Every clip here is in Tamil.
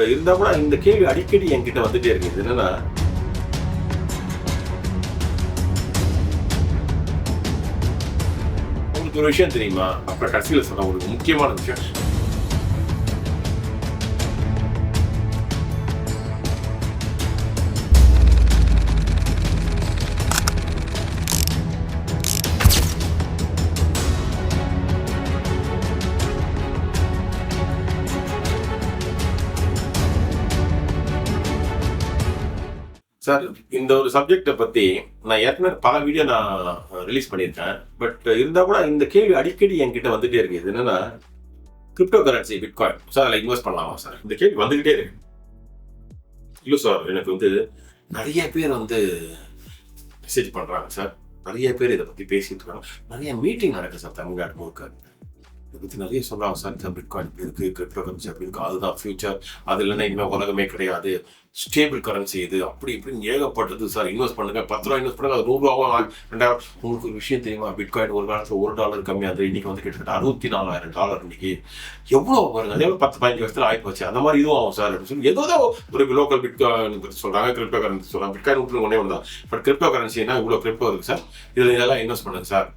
இருந்தா கூட இந்த கேள்வி அடிக்கடி என்கிட்ட வந்துட்டே இருக்கு. இது என்னன்னா, உங்களுக்கு ஒரு விஷயம் தெரியுமா? அப்புறம் கடைசியில சொன்ன ஒரு முக்கியமான விஷயம். சார், இந்த ஒரு சப்ஜெக்டை பத்தி நான் ஏற்கனவே பல வீடியோ நான் ரிலீஸ் பண்ணியிருக்கேன். பட் இருந்தா கூட இந்த கேள்வி அடிக்கடி என்கிட்ட வந்துட்டே இருக்கு. இது என்னன்னா, கிரிப்டோ கரன்சி பிட்காயின் சார் அதில் இன்வெஸ்ட் பண்ணலாமா சார்? இந்த கேள்வி வந்துகிட்டே இருக்கு. இல்லை சார், எனக்கு நிறைய பேர் மெசேஜ் பண்றாங்க சார். நிறைய பேர் இதை பத்தி பேசிட்டு இருக்காங்க. நிறைய மீட்டிங் நடக்குது சார் தமிழ்நாடு முழுக்க. இதை பத்தி நிறைய சொல்றாங்க சார். பிட்காயின் இப்படி இருக்கு, கிரிப்டோ கரன்சி அப்படி இருக்கு, அதுதான் ஃபியூச்சர், அது இல்லைன்னா இனிமேல் உலகமே கிடையாது, ஸ்டேபிள் கரன்சி இது அப்படி இப்படின்னு ஏகப்பட்டது சார். இன்வெஸ்ட் பண்ணுங்க, 10 ரூபா இன்வெஸ்ட் பண்ணுங்க, அது 100 ரூபாவும் 2000. உங்களுக்கு ஒரு விஷயம் தெரியுமா? பிட்காயின் ஒரு காலத்தில் $1 கம்மியாக இன்னைக்கு கிட்டத்தட்ட $64,000 இன்னைக்கு. எவ்வளோ பாருங்க, அதே 10-15 வருஷத்துல ஆகி போச்சு. அந்த மாதிரி இதுவும் ஆகும் சார் அப்படின்னு சொல்லி ஏதோ ஒரு லோக்கல் பிட்காயின் பற்றி சொல்றாங்க, கிரிப்டோ கரன்சி சொல்றாங்க. பிட்காயின் ஒன்றே ஒன்று தான். பட் கிரிப்டோ கரன்சினா இவ்வளோ கிரிப்டோ இருக்கு சார், இதெல்லாம் இன்வெஸ்ட் பண்ணுங்க சார்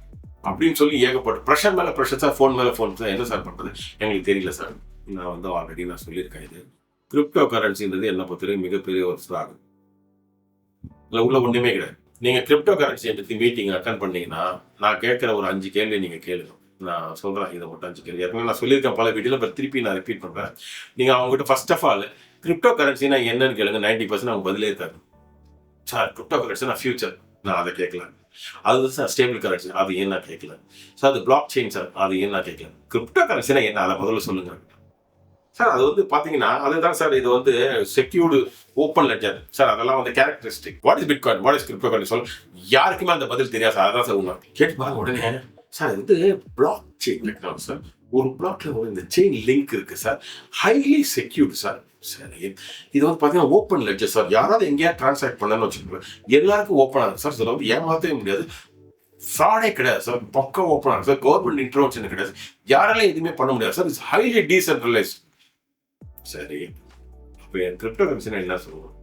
அப்படின்னு சொல்லி ஏகப்பட்ட ப்ரெஷர் மேலே ப்ரெஷர் சார். ஃபோன் மேலே ஃபோன் சார். என்ன சார் பண்ணுறது எங்களுக்கு தெரியல சார். நான் ஆல்ரெடி நான் சொல்லியிருக்கேன். இது கிரிப்டோ கரன்சின்றது என்ன பொறுத்தவரைக்கும் மிகப்பெரிய ஒரு ஸ்டாக். இல்லை உள்ள ஒன்றுமே கிடையாது. நீங்கள் கிரிப்டோ கரன்சியை பற்றி மீட்டிங் அட்டன் பண்ணீங்கன்னா நான் கேட்குற ஒரு 5 கேள்வி நீங்கள் கேளுங்க. நான் சொல்கிறேன், இதை மட்டும் 5 கேள்வி. ஏற்கனவே நான் சொல்லியிருக்கேன் பல வீடியோவில், பட் திருப்பி நான் ரிப்பீட் பண்ணுறேன். நீங்கள் அவங்ககிட்ட ஃபர்ஸ்ட் ஆஃப் ஆல் கிரிப்டோ கரன்சினா என்னன்னு கேளுங்க. 90% அவங்க பதிலே இருக்காது. சார் கிரிப்டோ கரன்சினா ஃபியூச்சர், நான் அதை கேட்கல. அது சார் ஸ்டேபிள் கரன்சி, அது ஏன் நான் கேட்கல சார். அது பிளாக் செயின் சார், அது ஏன் நான் கேட்கல. கிரிப்டோ கரன்சினா என்ன, அதை முதல்ல சொல்லுங்க சார். அது பார்த்தீங்கன்னா அதுதான் சார். இது செக்யூர்டு ஓப்பன் லெட்ஜர் சார். அதெல்லாம் characteristic. What is bitcoin, what is crypto currency சொல்ல யாருக்குமே அந்த பதில் தெரியாது சார். அதான் சார் உண்மை. கேட்டு பாருங்க உடனே sir. Block chain technology sir. ஒரு பிளாக்ல இந்த செயின் லிங்க் இருக்கு சார். Highly secured sir. சரி, இது பார்த்தீங்கன்னா ஓப்பன் லெட்ஜர் சார். யாராவது எங்கேயா டிரான்சாக்ட் பண்ணணும்னு வச்சுக்கோங்க, எல்லாருக்கும் ஓப்பன் ஆகுது சார். இதில் ஏமாற்றவே முடியாது. ஃப்ராடே கிடையாது சார். பக்கம் ஓப்பன் ஆகுது சார். கவர்மெண்ட் இன்டர்வென்ஷன் கிடையாது. யாராலையும் எதுவுமே பண்ண முடியாது சார். It's highly decentralised. சரி, அப்போ என் கிரிப்டோ கரன்சினா என்ன சொல்லுவோம்?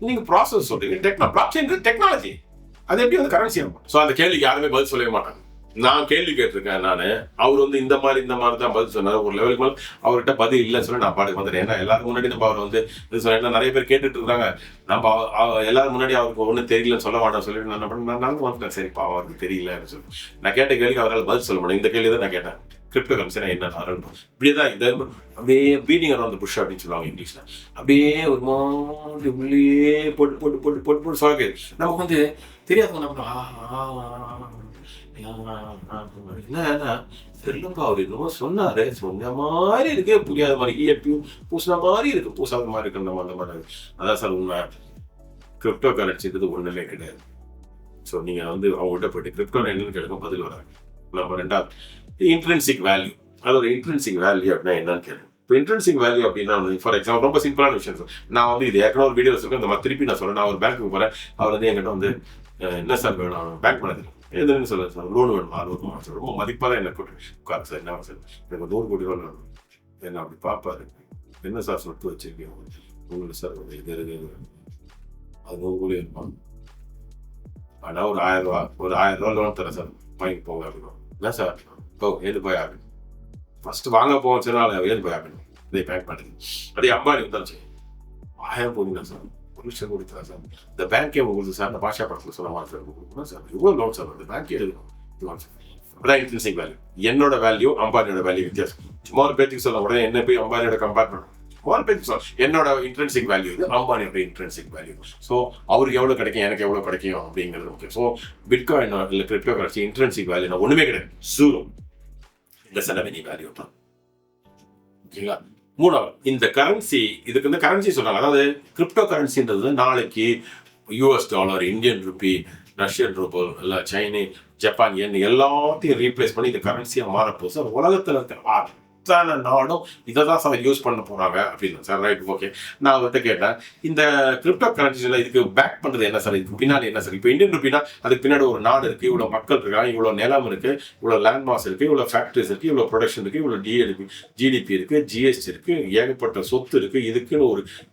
நீங்க ப்ராசஸ் சொல்றீங்க. பிளாக் செயின் டெக்னாலஜி, அது எப்படி கரன்சி ஆகும்? ஸோ அந்த கேள்விக்கு யாருமே பதில் சொல்லவே மாட்டாங்க. நான் கேள்வி கேட்டிருக்கேன். அவர் இந்த மாதிரி தான் பதில் சொன்னார். ஒரு லெவலுக்கு மேலே அவர்கிட்ட பதில் இல்லைன்னு சொல்லி நான் பாட்டுக்கு வந்துட்டேன். ஏன்னா எல்லாரும் முன்னாடி நம்ம அவர் இது சொன்னா நிறைய பேர் கேட்டுட்டு இருக்காங்க. நம்ம எல்லாரும் முன்னாடி அவருக்கு ஒன்றும் தெரியலன்னு சொல்ல மாட்டோம் சொல்லி நான் என்ன பண்ணேன், நான் வந்துட்டேன். சரிப்பா, அவருக்கு தெரியல அப்படின்னு சொல்லி நான் கேட்ட கேள்விக்கு அவரால் பதில் சொல்ல முடியும். இந்த கேள்வி தான் நான் கேட்டேன். கிரிப்டோ கரன்சினா என்ன ஆரம்பம்? இப்படியேதான் இதை அப்படியே பீடிங் அரௌண்ட் தி புஷ் அப்படின்னு சொல்லுவாங்க இங்கிலீஷ்ல. அப்படியே ஒரு மாதிரி உள்ளே போட்டு போட்டு போட்டு போட்டு போட்டு சொல்ல நமக்கு தெரியாதவங்க என்ன தெரியலப்பா. அவர் என்னமோ சொன்னாரு, சொன்ன மாதிரி இருக்கு, புரியாத மாதிரி, பூசின மாதிரி இருக்கு, பூசாத மாதிரி இருக்கு. அந்த மாதிரி அதான் சார் உண்மை. கிரிப்டோ கரன்சின்றது ஒண்ணுமே கிடையாது. ஸோ நீங்க அவங்ககிட்ட போயிட்டு கிரிப்டோ என்னன்னு கேளுங்க, பதில் வராங்க. நம்ம ரெண்டாவது இன்ட்ரென்சிக் வேல்யூ. அதோட இன்ட்ரென்சிக் வேல்யூ அப்படின்னா என்னன்னு கேளுங்க. இப்போ இன்ட்ரென்சிக் வேல்யூ அப்படின்னா ஃபார் எக்ஸாம்பிள் ரொம்ப சிம்பிளான விஷயம் சார். நான் இது ஏற்கனவே ஒரு வீடியோ வச்சிருக்கேன். இந்த மாதிரி திருப்பி நான் சொல்றேன். நான் ஒரு பேங்க்குக்கு போறேன். அவர் என்கிட்ட என்ன சார் வேணும், பேங்க் பண்ணது எதுன்னு சொல்லுங்க சார். லோன் வேணுமா? சார் ரொம்ப மதிப்பாக தான் என்ன உட்காரு சார். என்ன சார், எனக்கு 100 கோடி ரூபா வேணும். என்ன அப்படி பார்ப்பாரு. என்ன சார் சொத்து வச்சிருக்கீங்க உங்களுக்கு சார்? இது இருக்கு, அது 100 கோடி இருப்பாங்க. ஆனால் ஒரு 1000 ரூபா, ஒரு 1000 ரூபா லோன் தரேன் சார், வாங்கி போங்க அப்படின்னு. என்ன சார் ஏது போய் ஆகணும், ஃபர்ஸ்ட் வாங்க போச்சுனால ஏது போய் ஆகணும். இதை பேங்க் பண்ணுது. அதே அம்பானி வந்தாச்சு 1000 போனீங்களா சார், 1 லட்சம் கொடுத்தா சார். இந்த பேங்கே உங்களுக்கு சார், இந்த பாஷா படத்தில் சொல்ல மாதிரி சார் கொடுக்கணும் சார். இவ்வளோ லோன் சார், அந்த பேங்கே எழுதணும். அதான் இன்ட்ரென்சிக் வேல்யூ. என்னோட வேல்யூ அம்பானியோட வேல்யூ வித்தியாசம். சும்மா ஒரு பேச்சுக்கு சொல்ல உடனே என்ன போய் அம்பானியோட கம்பேர் பண்ணணும். ஒரு பேச்சுக்கு சொல்ல என்னோட இன்ட்ரென்சிக் வேல்யூ இது, அம்பானியோட இன்ட்ரென்சிக் வேல்யூ. ஸோ அவருக்கு எவ்வளோ கிடைக்கும், எனக்கு எவ்வளோ கிடைக்கும் அப்படிங்கிறது முக்கியம். ஸோ பிட்காயின் இல்லை கிரிப்டோ கரன்சி இன்ட்ரென்சிக் வேல்யூ ஒன்றுமே கிடையாது. ஜீரோ. இந்த செலவெனி வேல்யூ தான். ஓகேங்களா? மூணாவது, இந்த கரன்சி, இதுக்கு கரன்சி சொல்றாங்க. அதாவது கிரிப்டோ கரன்சின்றது நாளைக்கு US dollar, Indian rupee, Russian rouble, இல்லை சைனீஸ், ஜப்பான் yen எல்லாத்தையும் ரீப்ளேஸ் பண்ணி இந்த கரன்சியாக மாறப்போகுது சார். உலகத்தில் இருக்க அத்தனை நாடும் இதை தான் சார் யூஸ் பண்ண போகிறாங்க அப்படின்னு. Sir right, okay. நான் அவர்கிட்ட கேட்டேன், இந்த கிரிப்டோ கரன்சியில் இதுக்கு பேக் பண்ணுறது என்ன சார், இதுக்கு பின்னாடி என்ன சார்? இப்போ இந்தியன் ருப்பினா அதுக்கு பின்னாடி ஒரு நாடு இருக்குது, இவ்வளோ மக்கள் இருக்காங்க, இவ்வளோ நிலம் இருக்குது, இவ்வளோ லேண்ட் மாஸ் இருக்குது, இவ்வளோ ஃபேக்ட்ரிஸ் இருக்குது, இவ்வளோ ப்ரொடக்ஷன் இருக்குது, இவ்வளோ ஜிடிபி இருக்குது, ஜிஎஸ்டி இருக்குது, ஏகப்பட்ட சொத்து இருக்குது, இதுக்குன்னு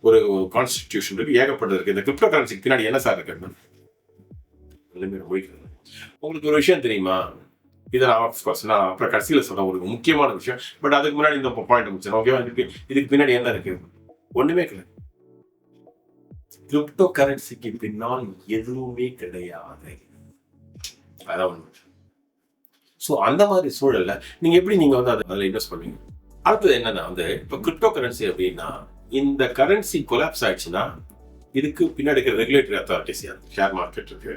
ஒரு கான்ஸ்டிடியூஷன் இருக்குது, ஏகப்பட்டது இருக்குது. இந்த கிரிப்டோ கரன்சிக்கு பின்னாடி என்ன சார் இருக்குன்னு உங்களுக்கு ஒரு விஷயம் தெரியுமா? இதை நான் அப்புறம் கடைசியில் சொல்ல ஒரு முக்கியமான விஷயம். பட் அதுக்கு முன்னாடி இந்த பாயிண்ட் முடிச்சேன். ஓகேவா? இதுக்கு பின்னாடி என்ன இருக்கு? ஒண்ணுமே கிடையாது. கிரிப்டோ கரன்சிக்கு பின்னால் எதுவுமே கிடையாது. அதான் ஒண்ணு. ஸோ அந்த மாதிரி சூழல்ல நீங்க எப்படி வந்து அதில் இன்வெஸ்ட் பண்ணுவீங்க? அடுத்தது என்னன்னா இப்போ கிரிப்டோ கரன்சி அப்படின்னா, இந்த கரன்சி கொலாப்ஸ் ஆயிடுச்சுன்னா இதுக்கு பின்னாடி இருக்கிற ரெகுலேட்டரி அத்தாரிட்டிஸ், ஷேர் மார்க்கெட் இருக்கு,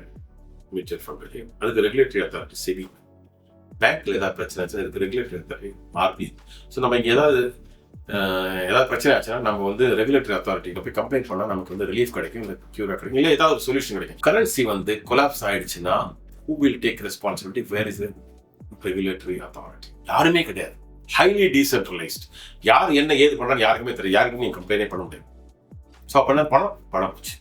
மியூச்சுவல் ஃபண்ட் இருக்கு, அதுக்கு ரெகுலேட்டரி அத்தாரிட்டி செபி. பேங்க்ல ஏதாவது பிரச்சனை ஆச்சுன்னா இதுக்கு ரெகுலேட்டரி அத்தாரிட்டி ஆர்பிஐ. ஸோ நம்ம இங்கே ஏதாவது பிரச்சனை ஆச்சுன்னா நம்ம ரெகுலேட்டரி அத்தாரிட்டிக்கு போய் கம்ப்ளைண்ட் பண்ணால் நமக்கு ரிலீஃப் கிடைக்கும், இல்லை கியூரா கிடைக்கும், இல்லை ஏதாவது ஒரு சொல்யூஷன் கிடைக்கும். கரன்சி கொலாப்ஸ் ஆயிடுச்சுன்னா who will take responsibility? Where is the regulatory authority? யாருமே கிடையாது. Highly decentralised. யார் என்ன ஏது பண்ணாலும் யாருக்குமே தெரியும், யாருக்குமே நீங்கள் கம்ப்ளைண்டே பண்ண முடியாது. ஸோ அப்போ பணம் போச்சு.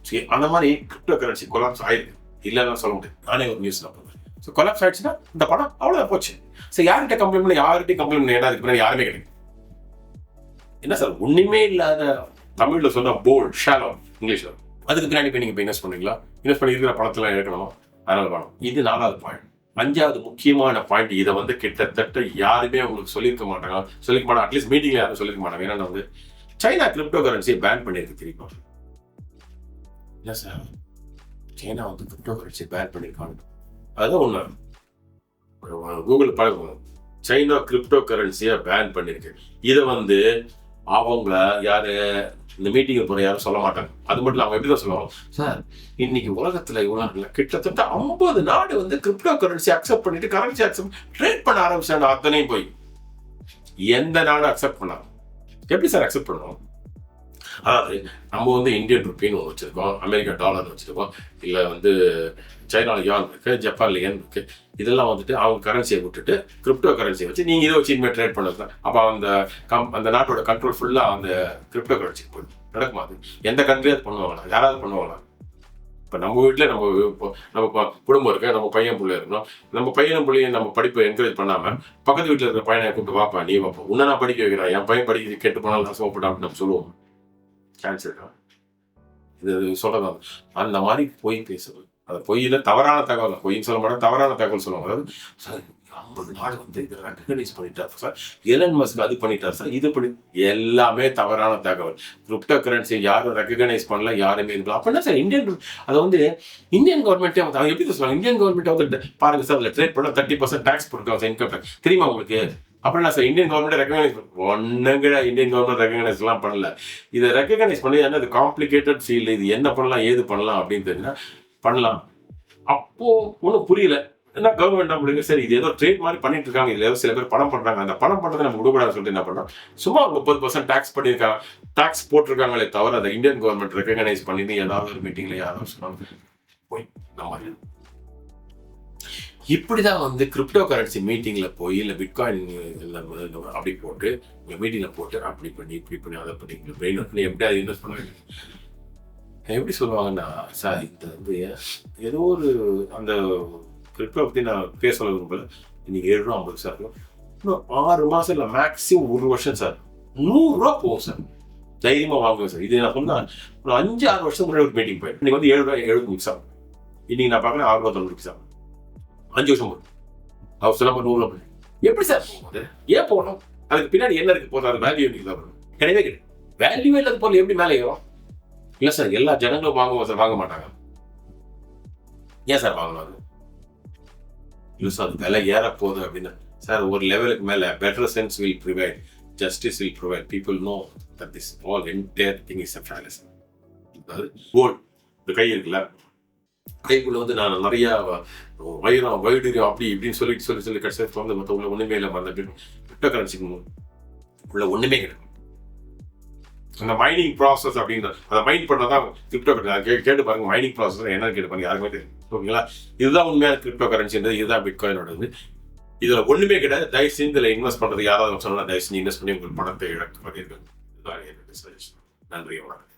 சரி, அந்த மாதிரி கிரிப்டோ கரன்சி கொலாப்ஸ் ஆயிருக்கு, இல்லைன்னா சொல்ல முடியாது. நானே ஒரு நியூஸ் நான் பண்ணுவேன். ஸோ கொலாப்ஸ் ஆயிடுச்சுன்னா இந்த பணம் அவ்வளோதான் போச்சு. ஸோ யார்கிட்ட கம்ப்ளைண்ட் பண்ணி ஏன்னா அதுக்கு பின்னாடி யாருமே கிடைக்கும். என்ன சார் ஒண்ணுமே இல்லாத தமிழ்ல சொன்னா போல்ட் ஷாலோ இங்கிலீஷ்ல, அதுக்கு பின்னாடி போய் நீங்க இன்வெஸ்ட் பண்ணுவீங்களா? இன்வெஸ்ட் பண்ணி இருக்கிற பணத்தெல்லாம் எடுக்கணும், அதனால பணம். இது 4வது பாயிண்ட். 5வது முக்கியமான பாயிண்ட், இதை கிட்டத்தட்ட யாருமே உங்களுக்கு சொல்லியிருக்க மாட்டாங்க. அட்லீஸ்ட் மீட்டிங்ல யாரும் சொல்லியிருக்க மாட்டாங்க. என்னன்னா சைனா கிரிப்டோ கரன்சியை பேன் பண்ணியிருக்கு தெரியுமா? என்ன சார் சைனா கிரிப்டோ கரன்சியை பேன் பண்ணியிருக்காங்க? அதுதான் உண்மை. கூகுள் பழக்கம், சைனா கிரிப்டோ கரன்சியை பேன் பண்ணிருக்கு. இதை அவங்க யாரு இந்த மீட்டிங் போற யாரும் சொல்ல மாட்டாங்க. அது மட்டும் இல்லை, அவங்க எப்படிதான் சொல்லுவாங்க, சார் இன்னைக்கு உலகத்துல இவ்வளவு கிட்டத்தட்ட 50 நாடு கிரிப்டோ கரன்சி அக்செப்ட் பண்ணிட்டு கரன்சி அக்செப்ட் ட்ரேட் பண்ண ஆரம்பிச்சாங்க. அத்தனையும் போய் எந்த நாடும் அக்செப்ட் பண்ணாங்க. எப்படி சார் அக்செப்ட் பண்ணுவோம்? அதாவது நம்ம இந்தியன் ருப்பின்னு ஒன்று வச்சிருக்கோம், அமெரிக்கா டாலர் வச்சிருக்கோம், இல்லை சைனால யான் இருக்கு, ஜப்பான்ல யன் இருக்கு. இதெல்லாம் அவங்க கரன்சியை விட்டுட்டு கிரிப்டோ கரன்சியை வச்சு நீங்க இதை வச்சு இனிமேல் ட்ரேட் பண்ணது தான். அப்போ அந்த நாட்டோட கண்ட்ரோல் ஃபுல்லா அந்த கிரிப்டோ கரன்சிக்கு போயிடும். நடக்குமா? அது எந்த கண்ட்ரியாவது பண்ணுவாங்களா? யாராவது பண்ணுவாங்களா? இப்போ நம்ம வீட்டில் நம்ம குடும்பம் இருக்கு, நம்ம பையன் பிள்ளை இருக்கணும். நம்ம பையனும் பிள்ளையும் நம்ம படிப்பை என்கரேஜ் பண்ணாம பக்கத்து வீட்டில் இருக்கிற பையனை கூப்பிட்டு வாப்பா நீ வாப்பா உன்னை நான் படிக்க வைக்கிறேன், என் பையன் படிக்க கெட்டு போனாலும் நான் சோப்பிட்டா அப்படின்னு நம்ம சொல்லுவோம். சான்ஸ் இருக்கா? இது சொல்றதான். அந்த மாதிரி பொய் பேசுவது, அது பொய்யில தவறான தகவல், பொய்ன்னு சொல்ல மாட்டேன், தவறான தகவல் சொல்லுவாங்க. அதாவது சார் 50 நாடு இதை ரெக்கக்னைஸ் பண்ணிட்டாரு சார், எலன் மஸ்க் அது பண்ணிட்டார் சார், இது பண்ணி எல்லாமே தவறான தகவல். கிரிப்டோ கரன்சி யாரும் ரெக்கக்னைஸ் பண்ணல, யாருமே இருக்கலாம். அப்படின்னா சார் அதை இந்தியன் கவர்மெண்ட்டே அவங்க எப்படி சொல்லுவாங்க? இந்தியன் கவர்மெண்ட் பாருங்க சார், அதில் ட்ரேட் பண்ண 30% டேக்ஸ் போட்டுருக்காங்க சார், இன்கம் டேக்ஸ். தெரியுமா உங்களுக்கு? அப்படின்னா சார் இந்தியன் கவர்மெண்ட் ரெக்கக்னைஸ் ஒன்னுங்கிற இந்தியன் கவர்மெண்ட் ரெக்கக்னைஸ் எல்லாம் பண்ணல. இதை ரெக்கக்னைஸ் பண்ணி என்ன காம்ப்ளிகேட்டட் ஃபீல்டு, இது என்ன பண்ணலாம் ஏது பண்ணலாம் அப்படின்னு தெரிஞ்சா பண்ணலாம். அப்போ ஒன்றும் புரியல. என்ன கவர்மெண்ட் அப்படிங்க சரி இது ஏதோ ட்ரேட் மாதிரி பண்ணிட்டு இருக்காங்க, இதுல ஏதோ சில பேர் பணம் பண்றாங்க, அந்த பணம் பண்றதை நம்ம விடக்கூடாதுன்னு சொல்லிட்டு என்ன பண்றோம், சும்மா 30% டேக்ஸ் பண்ணியிருக்காங்க, டாக்ஸ் போட்டிருக்காங்களே தவிர அதை இந்தியன் கவர்மெண்ட் ரெக்கக்னைஸ் பண்ணிட்டு ஏதாவது ஒரு மீட்டிங்ல யாராவது சொன்னாங்க போய் நம்ம இப்படிதான் கிரிப்டோ கரன்சி மீட்டிங்ல போய் இல்லை பிட்காயின் அப்படி போட்டு மீட்டிங்ல போட்டு அப்படி பண்ணி இப்படி பண்ணி அதை பண்ணி பிரெயின் பண்ணி எப்படி அதை இன்வெஸ்ட் பண்ண வேண்டியது. எப்படி சொல்லுவாங்கன்னா சார் இந்த ஏதோ ஒரு அந்த கிரிப்டோ பத்தி நான் பேச சொல்ல விரும்பல, இன்னைக்கு 7 ரூபா 50 சார், இன்னும் 6 மாசம் இல்லை மேக்ஸிமம் 1 வருஷம் சார் 100 ரூபா போகும் சார், தைரியமா வாங்குவேன் சார். இது நான் சொன்னா ஒரு 5-6 வருஷம் முன்னாடி ஒரு மீட்டிங் போயிட்டு இன்னைக்கு 7 ரூபாய் 70 நிமிஷம், இன்னைக்கு நான் பார்க்கறேன் 6 ரூபா 90 நிமிஷம், 5 வருஷம் போகும். அவர் சொல்ல 100 ரூபா எப்படி சார் போகுது? ஏன் போகணும்? அதுக்கு பின்னாடி என்ன இருக்கு போதும்? அது வேல்யூ இன்னைக்கு தான் கிடையவே கிடையாது. வேல்யூ இல்லாத பொருள் எப்படி மேலே ஏறும்? இல்லை சார் எல்லா ஜனங்களும் வாங்குவோம் சார், வாங்க மாட்டாங்க. ஏன் சார் வாங்கணும்? இல்லை சார் அது விலை ஏற போகுது அப்படின்னு. சார் ஒரு லெவலுக்கு மேலே better sense will prevail, justice will prevail, people know that this all entire thing is a fallacy. அதாவது கோல்டு இந்த கை இருக்குல்ல, கைக்குள்ள நான் நிறைய வைரம் வைடூரியம் அப்படி இப்படின்னு சொல்லி கடைசி மற்ற உள்ள ஒண்ணுமே இல்லை. அந்த கிரிப்டோ கரன்சிக்கு உள்ள ஒண்ணுமே கிடையாது. அந்த மைனிங் ப்ராசஸ் அப்படின்னு அதை மைன் பண்ணதான் கிரிப்டோ கரன்சி. கேட்டு பாருங்க மைனிங் ப்ராசஸ் என்னன்னு கேட்டு பாருங்க, யாருக்குமே தெரியும். ஓகேங்களா? இதுதான் உண்மையான கிரிப்டோ கரன்சின்றது, இதுதான் பிட்காயினோடது. இதுல ஒண்ணுமே கிடையாது. தயவு செஞ்சு இதுல இன்வெஸ்ட் பண்றது யாராவது சொன்னா தயவு செஞ்சு இன்வெஸ்ட் பண்ணி உங்கள் பணத்தை இழக்காதீர்கள். இதுதான் என்னுடைய சஜஷன். நன்றி, வணக்கம்.